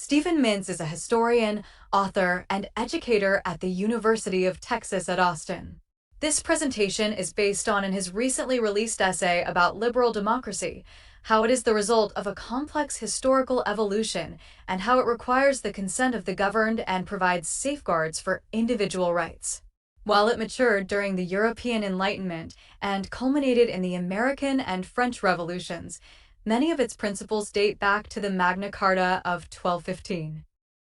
Steven Mintz is a historian, author, and educator at the University of Texas at Austin. This presentation is based on his recently released essay about liberal democracy, how it is the result of a complex historical evolution, and how it requires the consent of the governed and provides safeguards for individual rights. While it matured during the European Enlightenment and culminated in the American and French revolutions, many of its principles date back to the Magna Carta of 1215.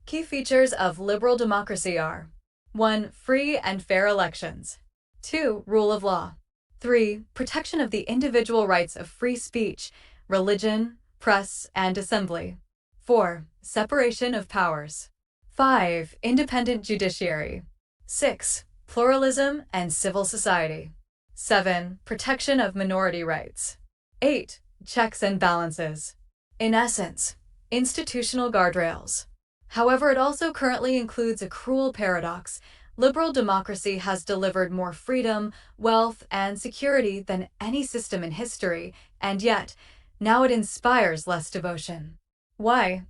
Key features of liberal democracy are 1. Free and fair elections. 2. Rule of law. 3. Protection of the individual rights of free speech, religion, press, and assembly. 4. Separation of powers. 5. Independent judiciary. 6. Pluralism and civil society. 7. Protection of minority rights. 8. Checks and balances. In essence, institutional guardrails. However, it also currently includes a cruel paradox. Liberal democracy has delivered more freedom, wealth, and security than any system in history, and yet, now it inspires less devotion. Why?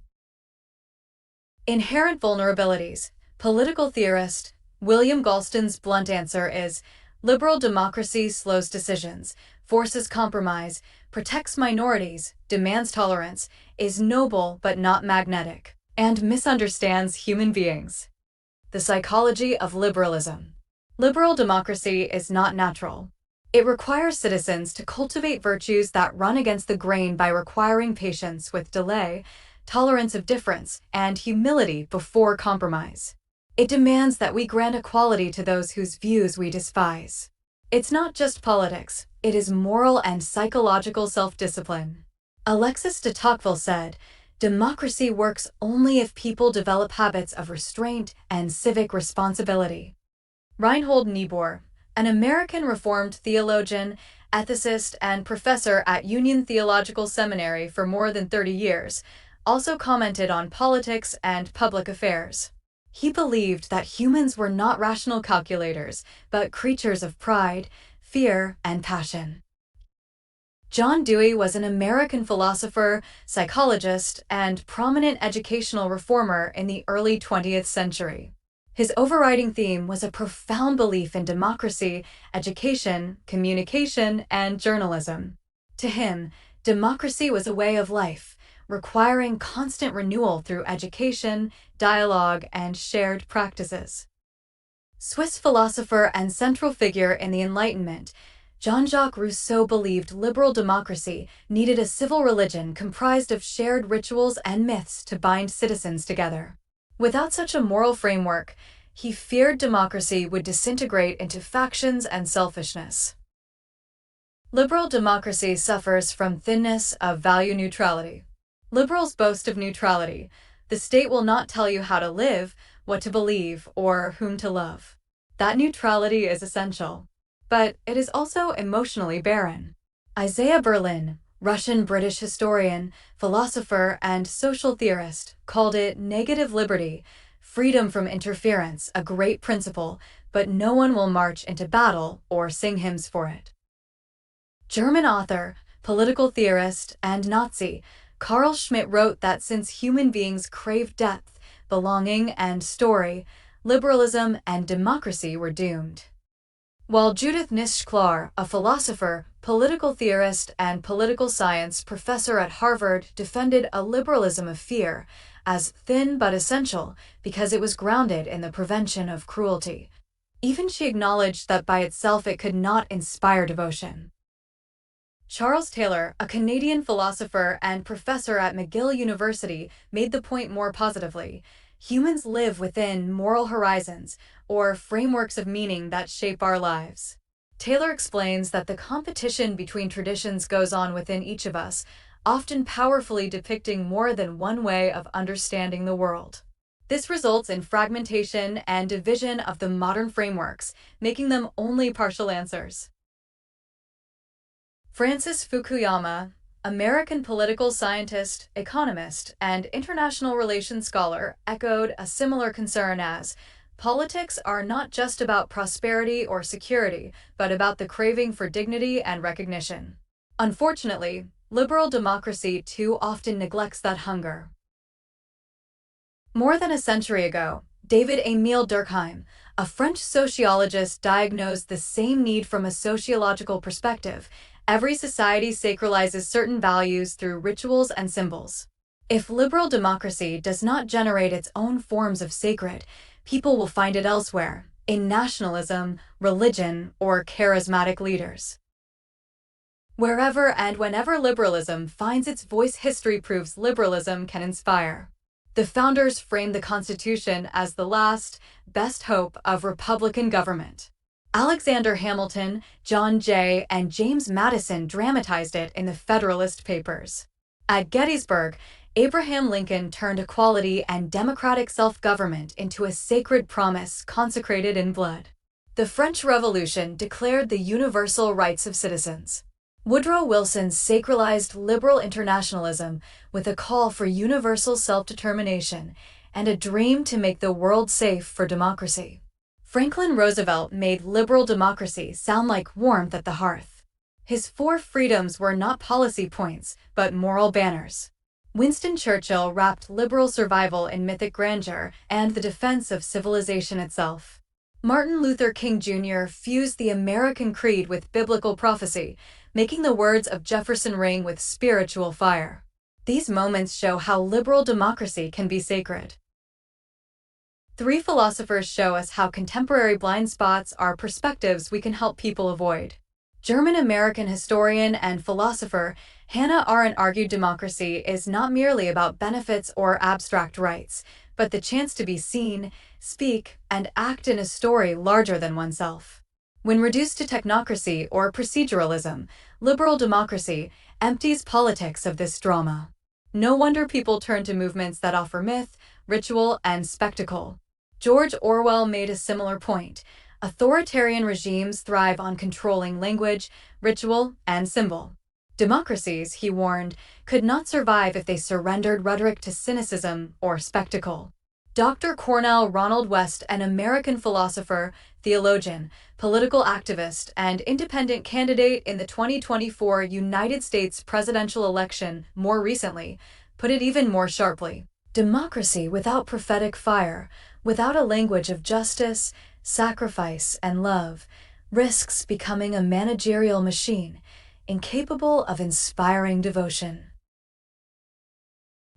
Inherent vulnerabilities. Political theorist William Galston's blunt answer is, liberal democracy slows decisions, forces compromise, protects minorities, demands tolerance, is noble but not magnetic, and misunderstands human beings. The psychology of liberalism. Liberal democracy is not natural. It requires citizens to cultivate virtues that run against the grain by requiring patience with delay, tolerance of difference, and humility before compromise. It demands that we grant equality to those whose views we despise. It's not just politics, it is moral and psychological self-discipline. Alexis de Tocqueville said, "Democracy works only if people develop habits of restraint and civic responsibility." Reinhold Niebuhr, an American Reformed theologian, ethicist, and professor at Union Theological Seminary for more than 30 years, also commented on politics and public affairs. He believed that humans were not rational calculators, but creatures of pride, fear, and passion. John Dewey was an American philosopher, psychologist, and prominent educational reformer in the early 20th century. His overriding theme was a profound belief in democracy, education, communication, and journalism. To him, democracy was a way of life, requiring constant renewal through education, dialogue, and shared practices. Swiss philosopher and central figure in the Enlightenment, Jean-Jacques Rousseau believed liberal democracy needed a civil religion comprised of shared rituals and myths to bind citizens together. Without such a moral framework, he feared democracy would disintegrate into factions and selfishness. Liberal democracy suffers from thinness of value neutrality. Liberals boast of neutrality. The state will not tell you how to live, what to believe, or whom to love. That neutrality is essential. But it is also emotionally barren. Isaiah Berlin, Russian-British historian, philosopher, and social theorist, called it negative liberty, freedom from interference, a great principle, but no one will march into battle or sing hymns for it. German author, political theorist, and Nazi, Carl Schmitt wrote that since human beings crave depth, belonging, and story, liberalism and democracy were doomed. While Judith Nish-Klar, a philosopher, political theorist, and political science professor at Harvard, defended a liberalism of fear as thin but essential because it was grounded in the prevention of cruelty. Even she acknowledged that by itself it could not inspire devotion. Charles Taylor, a Canadian philosopher and professor at McGill University, made the point more positively. Humans live within moral horizons, or frameworks of meaning that shape our lives. Taylor explains that the competition between traditions goes on within each of us, often powerfully depicting more than one way of understanding the world. This results in fragmentation and division of the modern frameworks, making them only partial answers. Francis Fukuyama, American political scientist, economist, and international relations scholar, echoed a similar concern as, politics are not just about prosperity or security, but about the craving for dignity and recognition. Unfortunately, liberal democracy too often neglects that hunger. More than a century ago, David Émile Durkheim, a French sociologist, diagnosed the same need from a sociological perspective. Every society sacralizes certain values through rituals and symbols. If liberal democracy does not generate its own forms of sacred, people will find it elsewhere, in nationalism, religion, or charismatic leaders. Wherever and whenever liberalism finds its voice, history proves liberalism can inspire. The founders framed the Constitution as the last, best hope of Republican government. Alexander Hamilton, John Jay, and James Madison dramatized it in the Federalist Papers. At Gettysburg, Abraham Lincoln turned equality and democratic self-government into a sacred promise consecrated in blood. The French Revolution declared the universal rights of citizens. Woodrow Wilson sacralized liberal internationalism with a call for universal self-determination and a dream to make the world safe for democracy. Franklin Roosevelt made liberal democracy sound like warmth at the hearth. His 4 freedoms were not policy points, but moral banners. Winston Churchill wrapped liberal survival in mythic grandeur and the defense of civilization itself. Martin Luther King Jr. fused the American creed with biblical prophecy, making the words of Jefferson ring with spiritual fire. These moments show how liberal democracy can be sacred. 3 philosophers show us how contemporary blind spots are perspectives we can help people avoid. German-American historian and philosopher Hannah Arendt argued democracy is not merely about benefits or abstract rights, but the chance to be seen, speak, and act in a story larger than oneself. When reduced to technocracy or proceduralism, liberal democracy empties politics of this drama. No wonder people turn to movements that offer myth, ritual, and spectacle. George Orwell made a similar point. Authoritarian regimes thrive on controlling language, ritual, and symbol. Democracies, he warned, could not survive if they surrendered rhetoric to cynicism or spectacle. Dr. Cornell Ronald West, an American philosopher, theologian, political activist, and independent candidate in the 2024 United States presidential election more recently, put it even more sharply. Democracy without prophetic fire, without a language of justice, sacrifice, and love, risks becoming a managerial machine, incapable of inspiring devotion.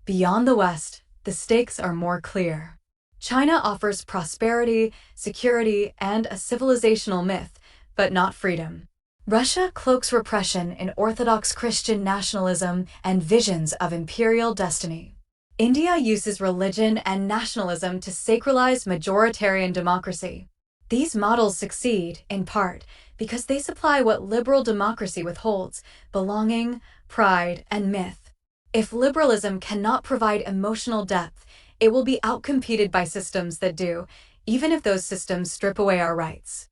Beyond the West, the stakes are more clear. China offers prosperity, security, and a civilizational myth, but not freedom. Russia cloaks repression in Orthodox Christian nationalism and visions of imperial destiny. India uses religion and nationalism to sacralize majoritarian democracy. These models succeed, in part, because they supply what liberal democracy withholds: belonging, pride, and myth. If liberalism cannot provide emotional depth, it will be outcompeted by systems that do, even if those systems strip away our rights.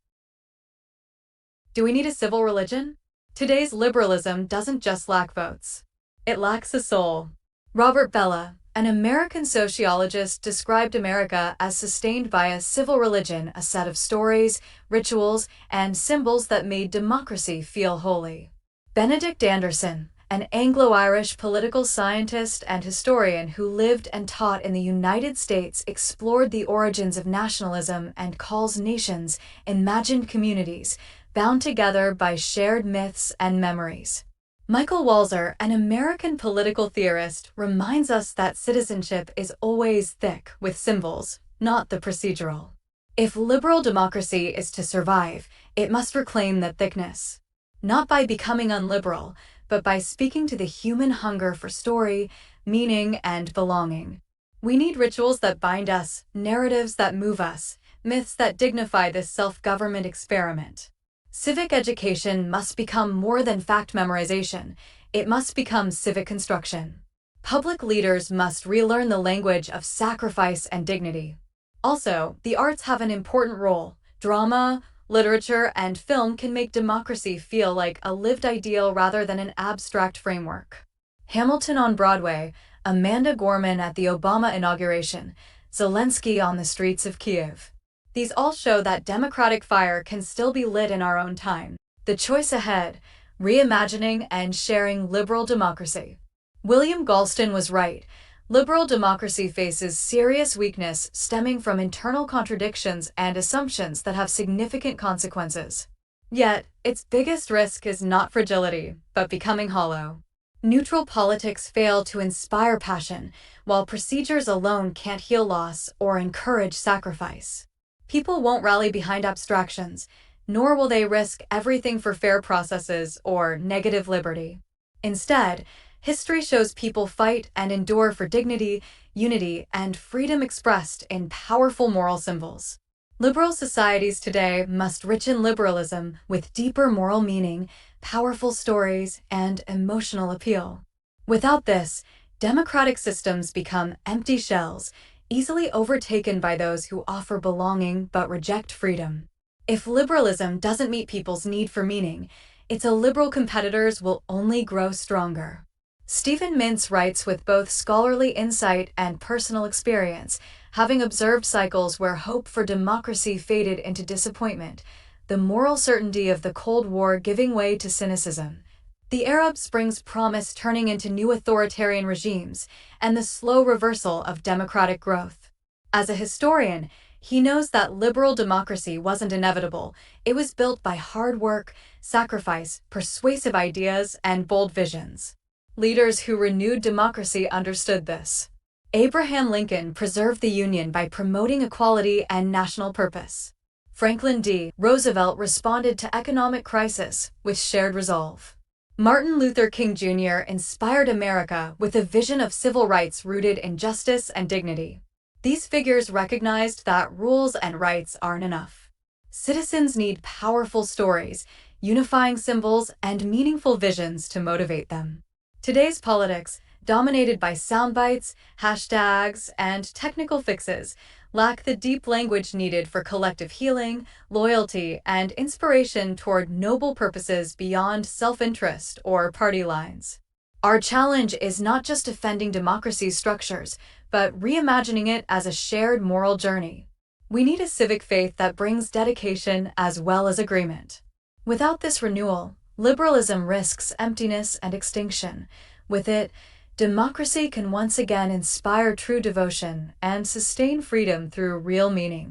Do we need a civil religion? Today's liberalism doesn't just lack votes. It lacks a soul. Robert Bellah, an American sociologist, described America as sustained by a civil religion, a set of stories, rituals, and symbols that made democracy feel holy. Benedict Anderson, an Anglo-Irish political scientist and historian who lived and taught in the United States, explored the origins of nationalism and calls nations imagined communities, bound together by shared myths and memories. Michael Walzer, an American political theorist, reminds us that citizenship is always thick with symbols, not the procedural. If liberal democracy is to survive, it must reclaim that thickness. Not by becoming unliberal, but by speaking to the human hunger for story, meaning, and belonging. We need rituals that bind us, narratives that move us, myths that dignify this self-government experiment. Civic education must become more than fact memorization. It must become civic construction. Public leaders must relearn the language of sacrifice and dignity. Also, the arts have an important role. Drama, literature, and film can make democracy feel like a lived ideal rather than an abstract framework. Hamilton on Broadway, Amanda Gorman at the Obama inauguration, Zelensky on the streets of Kiev. These all show that democratic fire can still be lit in our own time. The choice ahead: reimagining and sharing liberal democracy. William Galston was right. Liberal democracy faces serious weakness stemming from internal contradictions and assumptions that have significant consequences. Yet, its biggest risk is not fragility, but becoming hollow. Neutral politics fail to inspire passion, while procedures alone can't heal loss or encourage sacrifice. People won't rally behind abstractions, nor will they risk everything for fair processes or negative liberty. Instead, history shows people fight and endure for dignity, unity, and freedom expressed in powerful moral symbols. Liberal societies today must richen liberalism with deeper moral meaning, powerful stories, and emotional appeal. Without this, democratic systems become empty shells, easily overtaken by those who offer belonging but reject freedom. If liberalism doesn't meet people's need for meaning, its illiberal competitors will only grow stronger. Steven Mintz writes with both scholarly insight and personal experience, having observed cycles where hope for democracy faded into disappointment, the moral certainty of the Cold War giving way to cynicism, the Arab Spring's promise turning into new authoritarian regimes, and the slow reversal of democratic growth. As a historian, he knows that liberal democracy wasn't inevitable. It was built by hard work, sacrifice, persuasive ideas, and bold visions. Leaders who renewed democracy understood this. Abraham Lincoln preserved the Union by promoting equality and national purpose. Franklin D. Roosevelt responded to economic crisis with shared resolve. Martin Luther King Jr. inspired America with a vision of civil rights rooted in justice and dignity. These figures recognized that rules and rights aren't enough. Citizens need powerful stories, unifying symbols, and meaningful visions to motivate them. Today's politics, dominated by soundbites, hashtags, and technical fixes, lack the deep language needed for collective healing, loyalty, and inspiration toward noble purposes beyond self-interest or party lines. Our challenge is not just defending democracy's structures, but reimagining it as a shared moral journey. We need a civic faith that brings dedication as well as agreement. Without this renewal, liberalism risks emptiness and extinction. With it, democracy can once again inspire true devotion and sustain freedom through real meaning.